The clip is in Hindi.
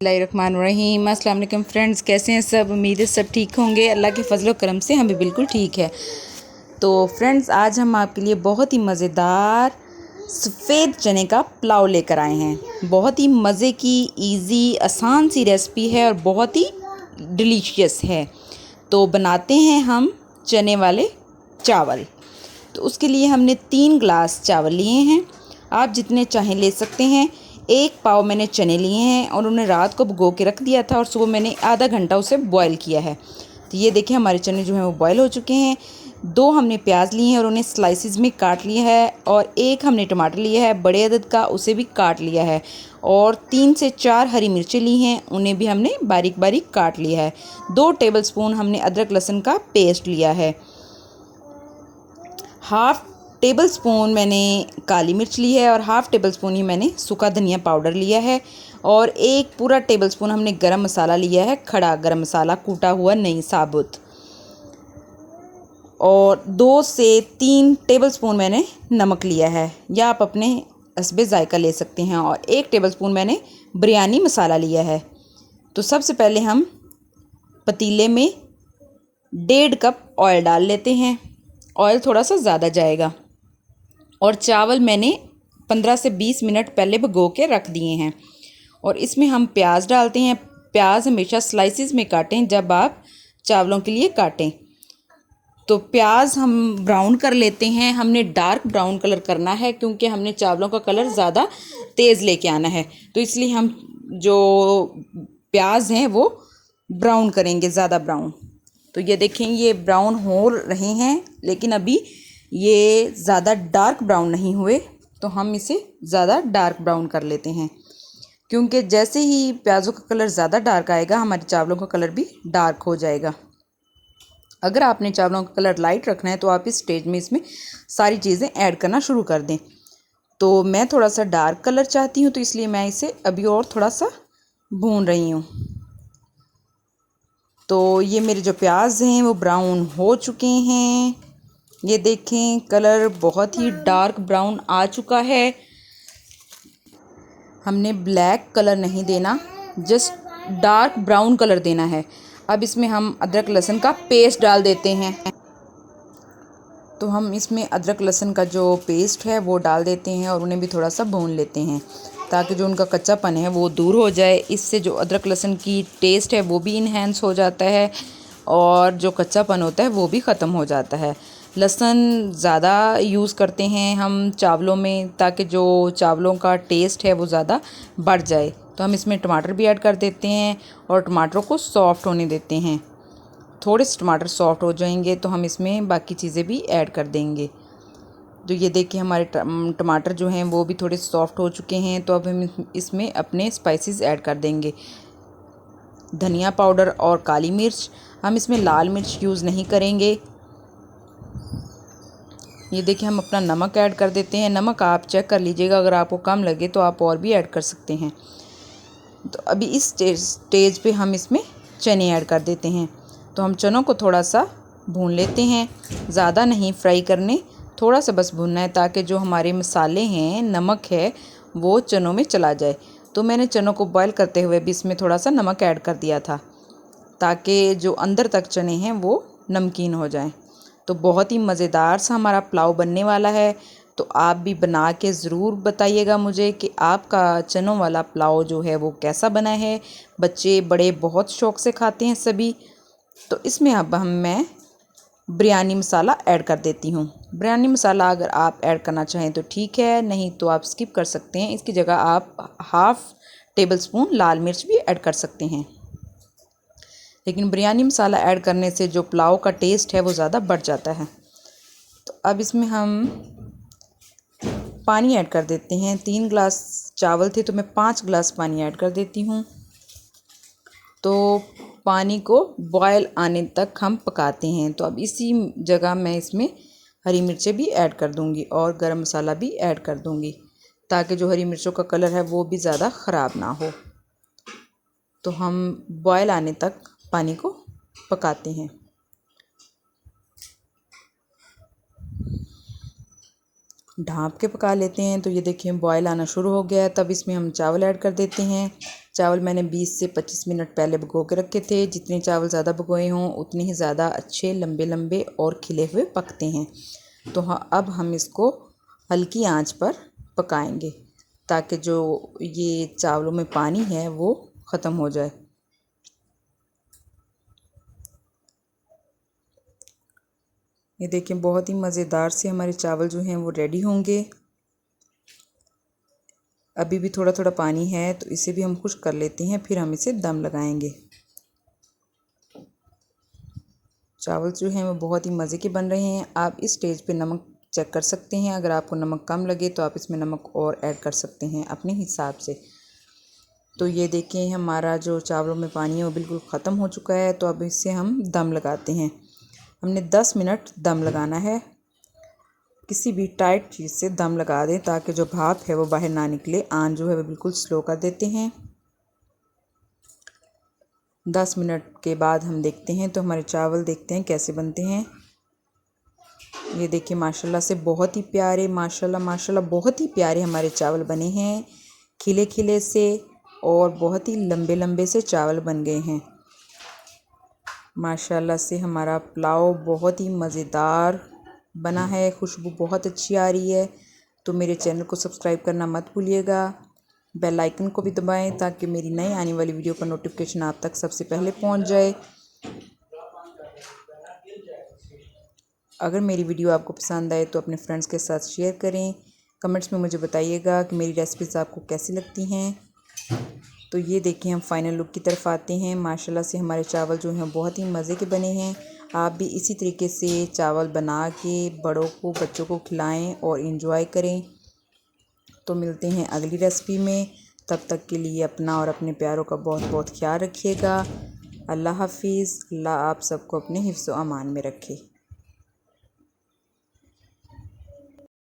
बिस्मिल्लाहिर्रहमानिर्रहीम। अस्सलाम वालेकुम फ्रेंड्स, कैसे हैं सब? उम्मीद है सब ठीक होंगे। अल्लाह के फजल करम से हम भी बिल्कुल ठीक है। तो फ्रेंड्स, आज हम आपके लिए बहुत ही मज़ेदार सफ़ेद चने का पुलाव लेकर आए हैं। बहुत ही मज़े की इजी आसान सी रेसिपी है और बहुत ही डिलीशियस है। तो बनाते हैं हम चने वाले चावल। तो उसके लिए हमने 3 ग्लास चावल लिए हैं। आप जितने चाहें ले सकते हैं। 1 पाव मैंने चने लिए हैं और उन्हें रात को भिगो के रख दिया था और सुबह मैंने आधा घंटा उसे बॉयल किया है। तो ये देखिए हमारे चने जो हैं वो बॉयल हो चुके हैं। 2 हमने प्याज लिए हैं और उन्हें स्लाइसिस में काट लिया है और 1 हमने टमाटर लिया है बड़े अदद का, उसे भी काट लिया है और 3 से 4 हरी मिर्चें ली हैं, उन्हें भी हमने बारीक बारीक काट लिया है। 2 टेबलस्पून हमने अदरक लहसुन का पेस्ट लिया है। हाफ़ टेबल स्पून मैंने काली मिर्च ली है और हाफ़ टेबल स्पून ही मैंने सूखा धनिया पाउडर लिया है और 1 पूरा टेबल स्पून हमने गरम मसाला लिया है, खड़ा गरम मसाला, कूटा हुआ नहीं, साबुत। और 2 से 3 टेबल स्पून मैंने नमक लिया है, या आप अपने हस्बे ज़ायका ले सकते हैं। और 1 टेबल स्पून मैंने बिरयानी मसाला लिया है। तो सबसे पहले हम पतीले में 1.5 कप ऑयल डाल लेते हैं। ऑयल थोड़ा सा ज़्यादा जाएगा। और चावल मैंने 15 से 20 मिनट पहले भिगो के रख दिए हैं। और इसमें हम प्याज डालते हैं। प्याज हमेशा स्लाइसिस में काटें जब आप चावलों के लिए काटें। तो प्याज हम ब्राउन कर लेते हैं। हमने डार्क ब्राउन कलर करना है क्योंकि हमने चावलों का कलर ज़्यादा तेज़ लेके आना है, तो इसलिए हम जो प्याज हैं वो ब्राउन करेंगे, ज़्यादा ब्राउन। तो ये देखें, ये ब्राउन हो रहे हैं, लेकिन अभी ये ज़्यादा डार्क ब्राउन नहीं हुए, तो हम इसे ज़्यादा डार्क ब्राउन कर लेते हैं क्योंकि जैसे ही प्याज़ों का कलर ज़्यादा डार्क आएगा हमारे चावलों का कलर भी डार्क हो जाएगा। अगर आपने चावलों का कलर लाइट रखना है तो आप इस स्टेज में इसमें सारी चीज़ें ऐड करना शुरू कर दें। तो मैं थोड़ा सा डार्क कलर चाहती हूँ, तो इसलिए मैं इसे अभी और थोड़ा सा भून रही हूँ। तो ये मेरे जो प्याज हैं वो ब्राउन हो चुके हैं। ये देखें, कलर बहुत ही डार्क ब्राउन आ चुका है। हमने ब्लैक कलर नहीं देना, जस्ट डार्क ब्राउन कलर देना है। अब इसमें हम अदरक लहसुन का पेस्ट डाल देते हैं। तो हम इसमें अदरक लहसुन का जो पेस्ट है वो डाल देते हैं और उन्हें भी थोड़ा सा भून लेते हैं ताकि जो उनका कच्चापन है वो दूर हो जाए। इससे जो अदरक लहसुन की टेस्ट है वो भी इन्हेंस हो जाता है और जो कच्चापन होता है वो भी ख़त्म हो जाता है। लहसुन ज़्यादा यूज़ करते हैं हम चावलों में ताकि जो चावलों का टेस्ट है वो ज़्यादा बढ़ जाए। तो हम इसमें टमाटर भी ऐड कर देते हैं और टमाटरों को सॉफ़्ट होने देते हैं। थोड़े से टमाटर सॉफ़्ट हो जाएंगे तो हम इसमें बाकी चीज़ें भी ऐड कर देंगे। तो ये देखिए हमारे टमाटर जो हैं वो भी थोड़े सॉफ़्ट हो चुके हैं। तो अब हम इसमें अपने स्पाइसेस ऐड कर देंगे। धनिया पाउडर और काली मिर्च, हम इसमें लाल मिर्च यूज़ नहीं करेंगे। ये देखिए हम अपना नमक ऐड कर देते हैं। नमक आप चेक कर लीजिएगा, अगर आपको कम लगे तो आप और भी ऐड कर सकते हैं। तो अभी इस स्टेज पे हम इसमें चने ऐड कर देते हैं। तो हम चनों को थोड़ा सा भून लेते हैं, ज़्यादा नहीं फ्राई करने, थोड़ा सा बस भूनना है ताकि जो हमारे मसाले हैं, नमक है, वो चनों में चला जाए। तो मैंने चनों को बॉयल करते हुए भी इसमें थोड़ा सा नमक ऐड कर दिया था ताकि जो अंदर तक चने हैं वो नमकीन हो जाएं। तो बहुत ही मज़ेदार सा हमारा पुलाव बनने वाला है। तो आप भी बना के ज़रूर बताइएगा मुझे कि आपका चनों वाला पुलाव जो है वो कैसा बना है। बच्चे बड़े बहुत शौक़ से खाते हैं सभी। तो इसमें अब मैं बिरयानी मसाला ऐड कर देती हूँ। बिरयानी मसाला अगर आप ऐड करना चाहें तो ठीक है, नहीं तो आप स्किप कर सकते हैं। इसकी जगह आप हाफ़ टेबल स्पून लाल मिर्च भी ऐड कर सकते हैं। लेकिन बिरयानी मसाला ऐड करने से जो पुलाव का टेस्ट है वो ज़्यादा बढ़ जाता है। तो अब इसमें हम पानी ऐड कर देते हैं। 3 ग्लास चावल थे तो मैं 5 ग्लास पानी ऐड कर देती हूँ। तो पानी को बॉयल आने तक हम पकाते हैं। तो अब इसी जगह मैं इसमें हरी मिर्चें भी ऐड कर दूँगी और गरम मसाला भी ऐड कर दूँगी ताकि जो हरी मिर्चों का कलर है वो भी ज़्यादा ख़राब ना हो। तो हम बॉयल आने तक पानी को पकाते हैं। ढाँप के पका लेते हैं। तो ये देखिए बॉयल आना शुरू हो गया है, तब इसमें हम चावल ऐड कर देते हैं। चावल मैंने 20 से 25 मिनट पहले भिगो के रखे थे। जितने चावल ज़्यादा भिगोए हों उतने ही ज़्यादा अच्छे लंबे लंबे और खिले हुए पकते हैं। तो हाँ, अब हम इसको हल्की आंच पर पकाएंगे ताकि जो ये चावलों में पानी है वो ख़त्म हो जाए। ये देखिए बहुत ही मज़ेदार से हमारे चावल जो हैं वो रेडी होंगे। अभी भी थोड़ा थोड़ा पानी है तो इसे भी हम खुश्क कर लेते हैं, फिर हम इसे दम लगाएंगे। चावल जो हैं वो बहुत ही मज़े के बन रहे हैं। आप इस स्टेज पे नमक चेक कर सकते हैं। अगर आपको नमक कम लगे तो आप इसमें नमक और ऐड कर सकते हैं अपने हिसाब से। तो ये देखिए हमारा जो चावलों में पानी है वो बिल्कुल ख़त्म हो चुका है। तो अब इससे हम दम लगाते हैं। हमने 10 मिनट दम लगाना है। किसी भी टाइट चीज़ से दम लगा दें ताकि जो भाप है वो बाहर ना निकले। आंच जो है वो बिल्कुल स्लो कर देते हैं। 10 मिनट के बाद हम देखते हैं तो हमारे चावल देखते हैं कैसे बनते हैं। ये देखिए माशाल्लाह से बहुत ही प्यारे, माशाल्लाह माशाल्लाह बहुत ही प्यारे हमारे चावल बने हैं, खिले खिले से और बहुत ही लंबे लंबे से चावल बन गए हैं। माशाल्लाह से हमारा पुलाव बहुत ही मज़ेदार बना है, खुशबू बहुत अच्छी आ रही है। तो मेरे चैनल को सब्सक्राइब करना मत भूलिएगा, बेल आइकन को भी दबाएं ताकि मेरी नई आने वाली वीडियो का नोटिफिकेशन आप तक सबसे पहले पहुंच जाए। अगर मेरी वीडियो आपको पसंद आए तो अपने फ्रेंड्स के साथ शेयर करें। कमेंट्स में मुझे बताइएगा कि मेरी रेसिपीज़ आपको कैसी लगती हैं। तो ये देखिए हम फाइनल लुक की तरफ आते हैं। माशाल्लाह से हमारे चावल जो हैं बहुत ही मज़े के बने हैं। आप भी इसी तरीके से चावल बना के बड़ों को बच्चों को खिलाएं और इन्जॉय करें। तो मिलते हैं अगली रेसिपी में। तब तक के लिए अपना और अपने प्यारों का बहुत बहुत ख्याल रखिएगा। अल्लाह हाफिज़। अल्लाह आप सबको अपने हिफ्ज़ व अमान में रखे।